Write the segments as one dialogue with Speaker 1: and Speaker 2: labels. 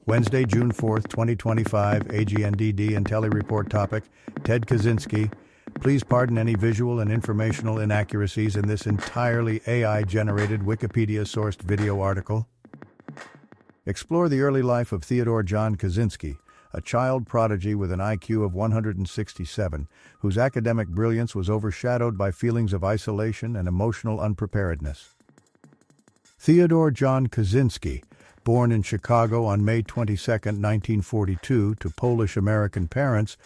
Speaker 1: Wednesday, June 4th, 2025, AGNDD intelliReport topic, Ted Kaczynski. Please pardon any visual and informational inaccuracies in this entirely AI-generated Wikipedia-sourced video article. Explore the early life of Theodore John Kaczynski, a child prodigy with an IQ of 167, whose academic brilliance was overshadowed by feelings of isolation and emotional unpreparedness. Theodore John Kaczynski, born in Chicago on May 22, 1942, to Polish-American parents,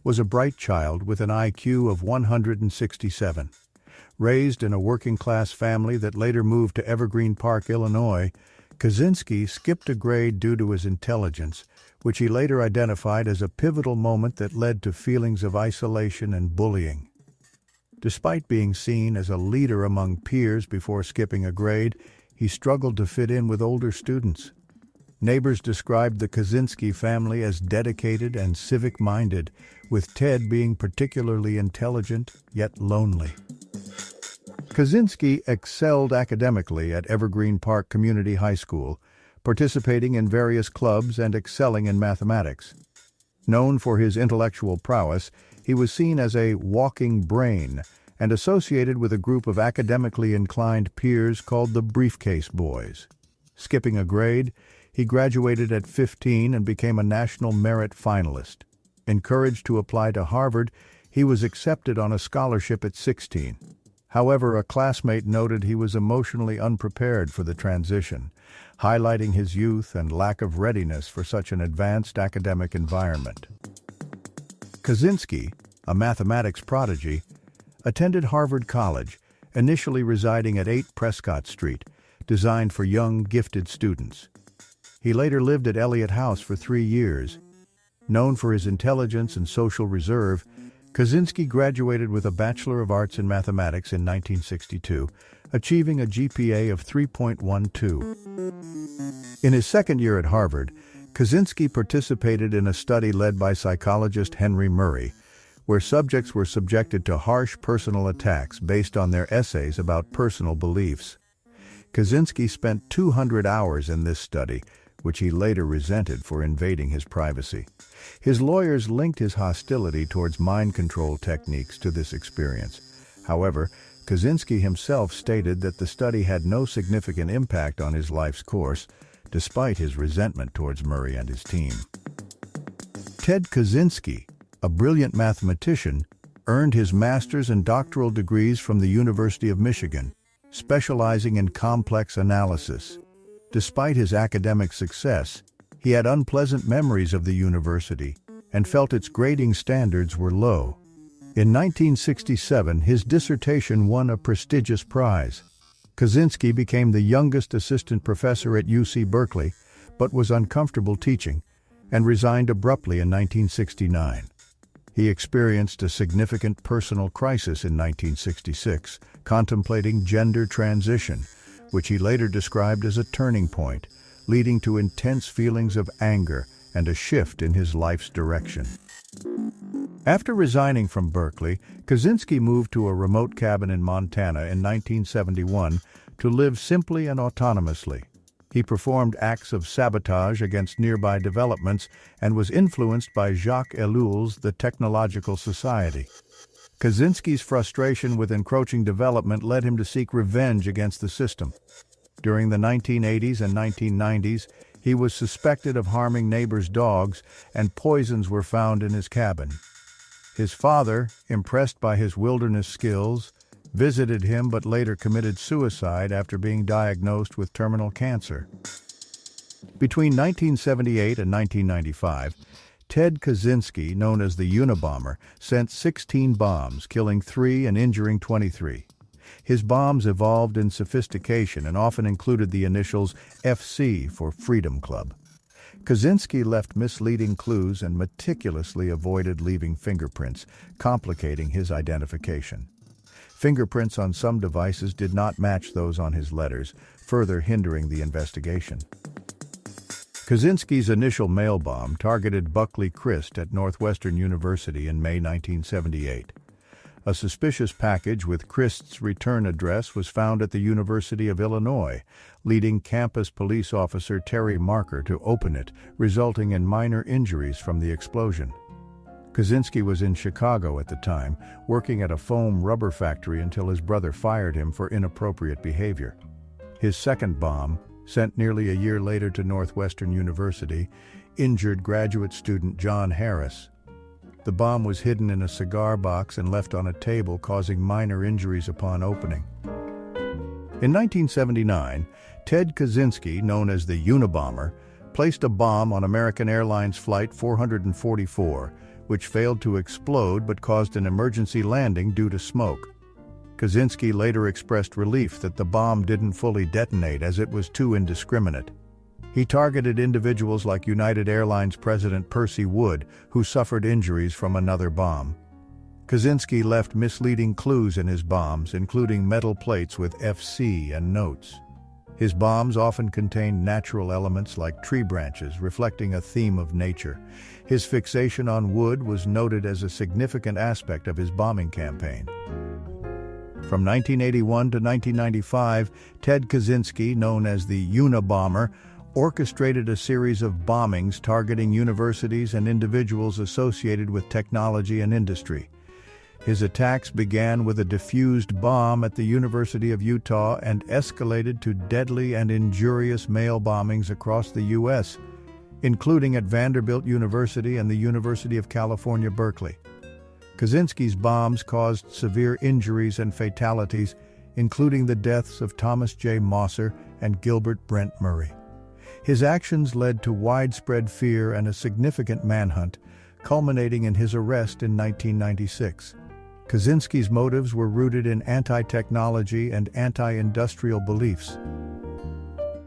Speaker 1: was a bright child with an IQ of 167. Raised in a working-class family that later moved to Evergreen Park, Illinois, Kaczynski skipped a grade due to his intelligence, which he later identified as a pivotal moment that led to feelings of isolation and bullying. Despite being seen as a leader among peers before skipping a grade, he struggled to fit in with older students. Neighbors described the Kaczynski family as dedicated and civic-minded, with Ted being particularly intelligent yet lonely. Kaczynski excelled academically at Evergreen Park Community High School, participating in various clubs and excelling in mathematics. Known for his intellectual prowess, he was seen as a walking brain and associated with a group of academically inclined peers called the Briefcase Boys. Skipping a grade, he graduated at 15 and became a National Merit Finalist. Encouraged to apply to Harvard, he was accepted on a scholarship at 16. However, a classmate noted he was emotionally unprepared for the transition, highlighting his youth and lack of readiness for such an advanced academic environment. Kaczynski, a mathematics prodigy, attended Harvard College, initially residing at 8 Prescott Street, designed for young, gifted students. He later lived at Eliot House for 3 years. Known for his intelligence and social reserve, Kaczynski graduated with a Bachelor of Arts in Mathematics in 1962, achieving a GPA of 3.12. In his second year at Harvard, Kaczynski participated in a study led by psychologist Henry Murray, where subjects were subjected to harsh personal attacks based on their essays about personal beliefs. Kaczynski spent 200 hours in this study, which he later resented for invading his privacy. His lawyers linked his hostility towards mind control techniques to this experience. However, Kaczynski himself stated that the study had no significant impact on his life's course, despite his resentment towards Murray and his team. Ted Kaczynski, a brilliant mathematician, earned his master's and doctoral degrees from the University of Michigan, specializing in complex analysis. Despite his academic success, he had unpleasant memories of the university and felt its grading standards were low. In 1967, his dissertation won a prestigious prize. Kaczynski became the youngest assistant professor at UC Berkeley, but was uncomfortable teaching and resigned abruptly in 1969. He experienced a significant personal crisis in 1966, contemplating gender transition, which he later described as a turning point, leading to intense feelings of anger and a shift in his life's direction. After resigning from Berkeley, Kaczynski moved to a remote cabin in Montana in 1971 to live simply and autonomously. He performed acts of sabotage against nearby developments and was influenced by Jacques Ellul's The Technological Society. Kaczynski's frustration with encroaching development led him to seek revenge against the system. During the 1980s and 1990s, he was suspected of harming neighbors' dogs, and poisons were found in his cabin. His father, impressed by his wilderness skills, visited him but later committed suicide after being diagnosed with terminal cancer. Between 1978 and 1995, Ted Kaczynski, known as the Unabomber, sent 16 bombs, killing 3 and injuring 23. His bombs evolved in sophistication and often included the initials FC for Freedom Club. Kaczynski left misleading clues and meticulously avoided leaving fingerprints, complicating his identification. Fingerprints on some devices did not match those on his letters, further hindering the investigation. Kaczynski's initial mail bomb targeted Buckley Crist at Northwestern University in May 1978. A suspicious package with Christ's return address was found at the University of Illinois, leading campus police officer Terry Marker to open it, resulting in minor injuries from the explosion. Kaczynski was in Chicago at the time, working at a foam rubber factory until his brother fired him for inappropriate behavior. His second bomb, sent nearly a year later to Northwestern University, injured graduate student John Harris. The bomb was hidden in a cigar box and left on a table, causing minor injuries upon opening. In 1979, Ted Kaczynski, known as the Unabomber, placed a bomb on American Airlines Flight 444, which failed to explode but caused an emergency landing due to smoke. Kaczynski later expressed relief that the bomb didn't fully detonate as it was too indiscriminate. He targeted individuals like United Airlines President Percy Wood, who suffered injuries from another bomb. Kaczynski left misleading clues in his bombs, including metal plates with FC and notes. His bombs often contained natural elements like tree branches, reflecting a theme of nature. His fixation on wood was noted as a significant aspect of his bombing campaign. From 1981 to 1995, Ted Kaczynski, known as the Unabomber, orchestrated a series of bombings targeting universities and individuals associated with technology and industry. His attacks began with a diffused bomb at the University of Utah and escalated to deadly and injurious mail bombings across the U.S., including at Vanderbilt University and the University of California, Berkeley. Kaczynski's bombs caused severe injuries and fatalities, including the deaths of Thomas J. Mosser and Gilbert Brent Murray. His actions led to widespread fear and a significant manhunt, culminating in his arrest in 1996. Kaczynski's motives were rooted in anti-technology and anti-industrial beliefs.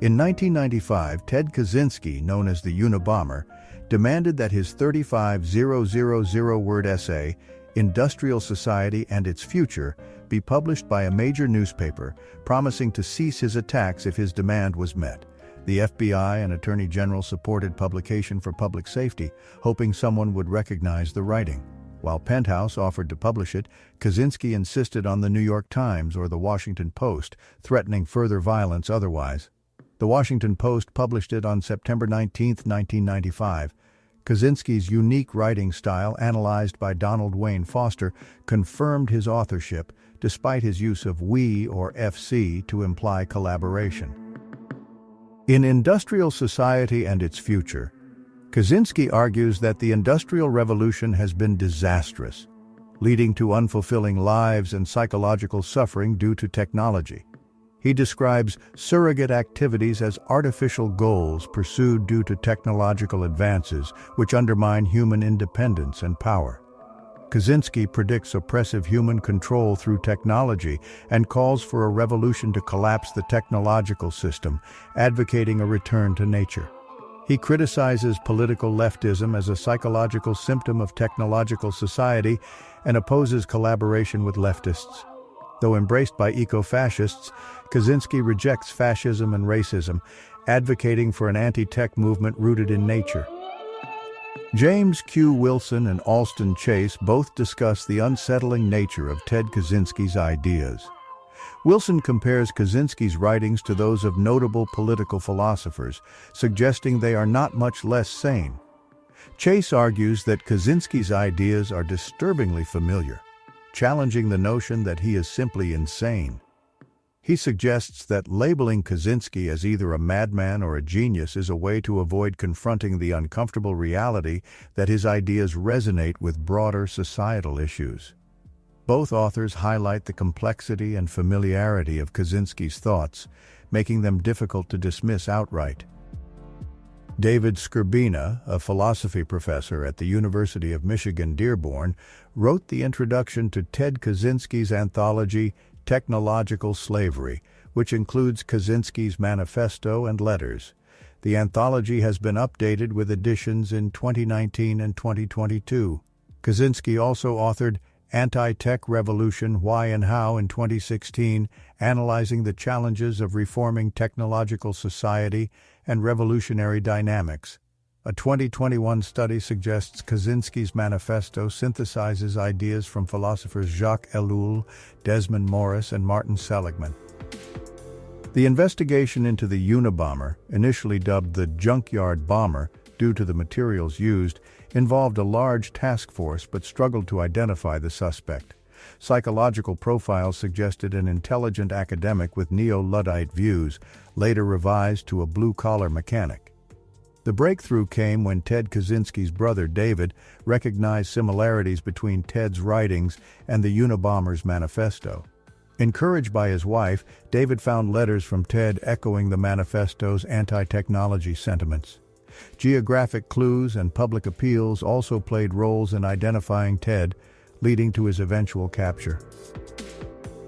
Speaker 1: In 1995, Ted Kaczynski, known as the Unabomber, demanded that his 35,000-word essay, Industrial Society and Its Future, be published by a major newspaper, promising to cease his attacks if his demand was met. The FBI and Attorney General supported publication for public safety, hoping someone would recognize the writing. While Penthouse offered to publish it, Kaczynski insisted on the New York Times or the Washington Post, threatening further violence otherwise. The Washington Post published it on September 19, 1995. Kaczynski's unique writing style, analyzed by Donald Wayne Foster, confirmed his authorship, despite his use of we or FC to imply collaboration. In Industrial Society and Its Future, Kaczynski argues that the Industrial Revolution has been disastrous, leading to unfulfilling lives and psychological suffering due to technology. He describes surrogate activities as artificial goals pursued due to technological advances, which undermine human independence and power. Kaczynski predicts oppressive human control through technology and calls for a revolution to collapse the technological system, advocating a return to nature. He criticizes political leftism as a psychological symptom of technological society and opposes collaboration with leftists. Though embraced by eco-fascists, Kaczynski rejects fascism and racism, advocating for an anti-tech movement rooted in nature. James Q. Wilson and Alston Chase both discuss the unsettling nature of Ted Kaczynski's ideas. Wilson compares Kaczynski's writings to those of notable political philosophers, suggesting they are not much less sane. Chase argues that Kaczynski's ideas are disturbingly familiar, challenging the notion that he is simply insane. He suggests that labeling Kaczynski as either a madman or a genius is a way to avoid confronting the uncomfortable reality that his ideas resonate with broader societal issues. Both authors highlight the complexity and familiarity of Kaczynski's thoughts, making them difficult to dismiss outright. David Skrbina, a philosophy professor at the University of Michigan Dearborn, wrote the introduction to Ted Kaczynski's anthology, Technological Slavery, which includes Kaczynski's manifesto and letters. The anthology has been updated with editions in 2019 and 2022. Kaczynski also authored Anti-Tech Revolution, Why and How in 2016, analyzing the challenges of reforming technological society and revolutionary dynamics. A 2021 study suggests Kaczynski's manifesto synthesizes ideas from philosophers Jacques Ellul, Desmond Morris, and Martin Seligman. The investigation into the Unabomber, initially dubbed the junkyard bomber due to the materials used, involved a large task force but struggled to identify the suspect. Psychological profiles suggested an intelligent academic with neo-Luddite views, later revised to a blue-collar mechanic. The breakthrough came when Ted Kaczynski's brother David recognized similarities between Ted's writings and the Unabomber's manifesto. Encouraged by his wife, David found letters from Ted echoing the manifesto's anti-technology sentiments. Geographic clues and public appeals also played roles in identifying Ted, leading to his eventual capture.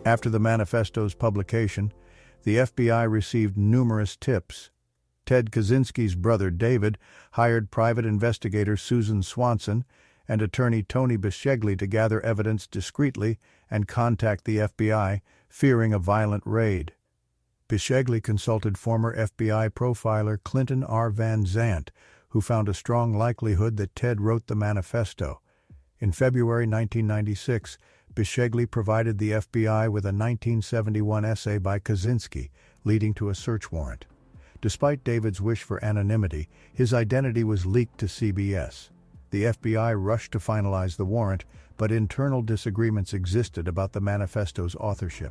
Speaker 1: After the manifesto's publication, the FBI received numerous tips. Ted Kaczynski's brother David hired private investigator Susan Swanson and attorney Tony Bischegli to gather evidence discreetly and contact the FBI, fearing a violent raid. Bischegli consulted former FBI profiler Clinton R. Van Zandt, who found a strong likelihood that Ted wrote the manifesto. In February 1996, Bischegli provided the FBI with a 1971 essay by Kaczynski, leading to a search warrant. Despite David's wish for anonymity, his identity was leaked to CBS. The FBI rushed to finalize the warrant, but internal disagreements existed about the manifesto's authorship.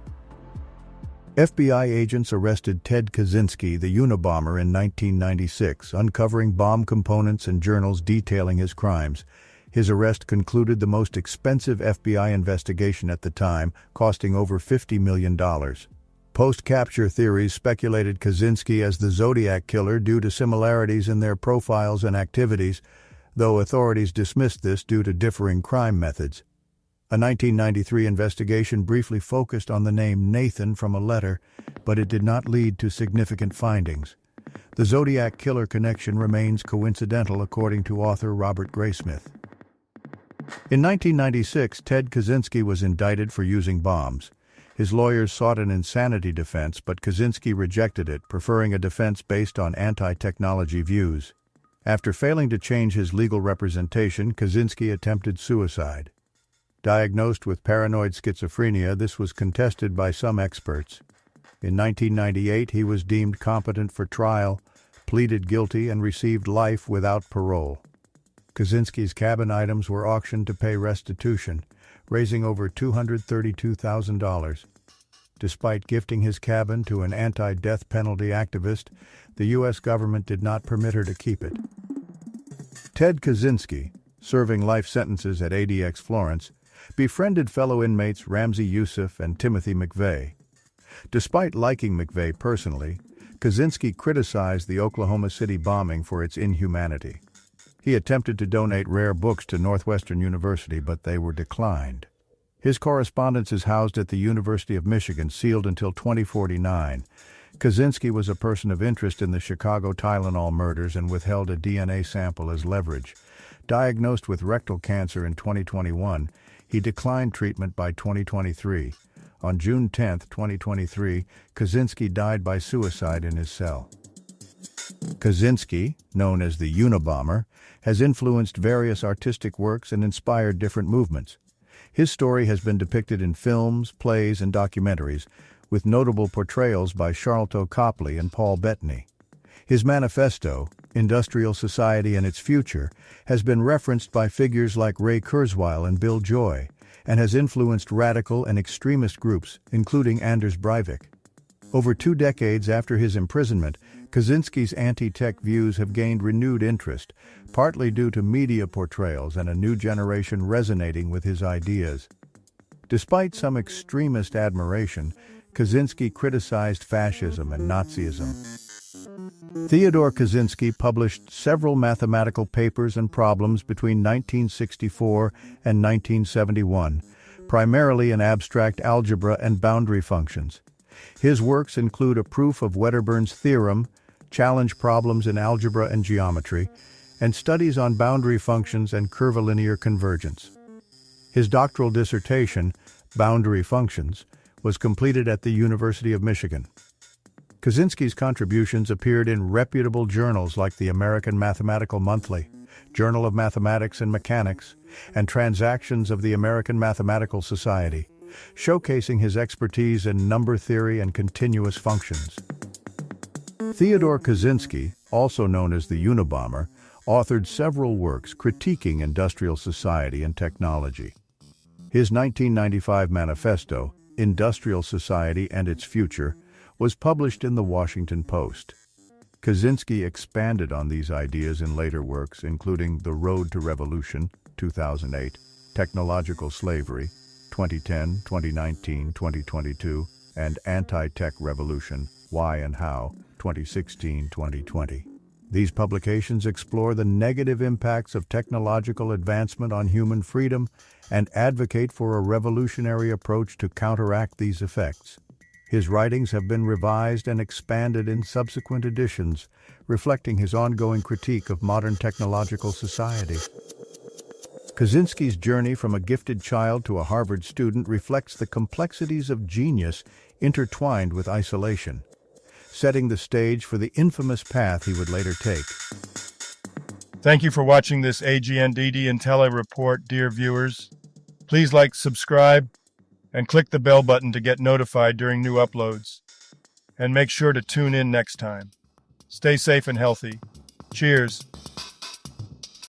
Speaker 1: FBI agents arrested Ted Kaczynski, the Unabomber, in 1996, uncovering bomb components and journals detailing his crimes. His arrest concluded the most expensive FBI investigation at the time, costing over $50 million. Post-capture theories speculated Kaczynski as the Zodiac Killer due to similarities in their profiles and activities, though authorities dismissed this due to differing crime methods. A 1993 investigation briefly focused on the name Nathan from a letter, but it did not lead to significant findings. The Zodiac Killer connection remains coincidental, according to author Robert Graysmith. In 1996, Ted Kaczynski was indicted for using bombs. His lawyers sought an insanity defense, but Kaczynski rejected it, preferring a defense based on anti-technology views. After failing to change his legal representation, Kaczynski attempted suicide. Diagnosed with paranoid schizophrenia, this was contested by some experts. In 1998, he was deemed competent for trial, pleaded guilty, and received life without parole. Kaczynski's cabin items were auctioned to pay restitution, raising over $232,000. Despite gifting his cabin to an anti-death penalty activist, the U.S. government did not permit her to keep it. Ted Kaczynski, serving life sentences at ADX Florence, befriended fellow inmates Ramzi Youssef and Timothy McVeigh. Despite liking McVeigh personally, Kaczynski criticized the Oklahoma City bombing for its inhumanity. He attempted to donate rare books to Northwestern University, but they were declined. His correspondence is housed at the University of Michigan, sealed until 2049. Kaczynski was a person of interest in the Chicago Tylenol murders and withheld a DNA sample as leverage. Diagnosed with rectal cancer in 2021, he declined treatment by 2023. On June 10, 2023, Kaczynski died by suicide in his cell. Kaczynski, known as the Unabomber, has influenced various artistic works and inspired different movements. His story has been depicted in films, plays, and documentaries, with notable portrayals by Charlton Copley and Paul Bettany. His manifesto, Industrial Society and Its Future, has been referenced by figures like Ray Kurzweil and Bill Joy, and has influenced radical and extremist groups, including Anders Breivik. Over 2 decades after his imprisonment, Kaczynski's anti-tech views have gained renewed interest, partly due to media portrayals and a new generation resonating with his ideas. Despite some extremist admiration, Kaczynski criticized fascism and Nazism. Theodore Kaczynski published several mathematical papers and problems between 1964 and 1971, primarily in abstract algebra and boundary functions. His works include a proof of Wedderburn's theorem, challenge problems in algebra and geometry, and studies on boundary functions and curvilinear convergence. His doctoral dissertation, Boundary Functions, was completed at the University of Michigan. Kaczynski's contributions appeared in reputable journals like the American Mathematical Monthly, Journal of Mathematics and Mechanics, and Transactions of the American Mathematical Society, showcasing his expertise in number theory and continuous functions. Theodore Kaczynski, also known as the Unabomber, authored several works critiquing industrial society and technology. His 1995 manifesto, Industrial Society and Its Future, was published in the Washington Post. Kaczynski expanded on these ideas in later works, including The Road to Revolution, 2008, Technological Slavery, 2010, 2019, 2022, and Anti-Tech Revolution, Why and How, 2016-2020. These publications explore the negative impacts of technological advancement on human freedom and advocate for a revolutionary approach to counteract these effects. His writings have been revised and expanded in subsequent editions, reflecting his ongoing critique of modern technological society. Kaczynski's journey from a gifted child to a Harvard student reflects the complexities of genius intertwined with isolation, setting the stage for the infamous path he would later take.
Speaker 2: Thank you for watching this AGNDD intelliReport, dear viewers. Please like, subscribe, and click the bell button to get notified during new uploads. And make sure to tune in next time. Stay safe and healthy. Cheers.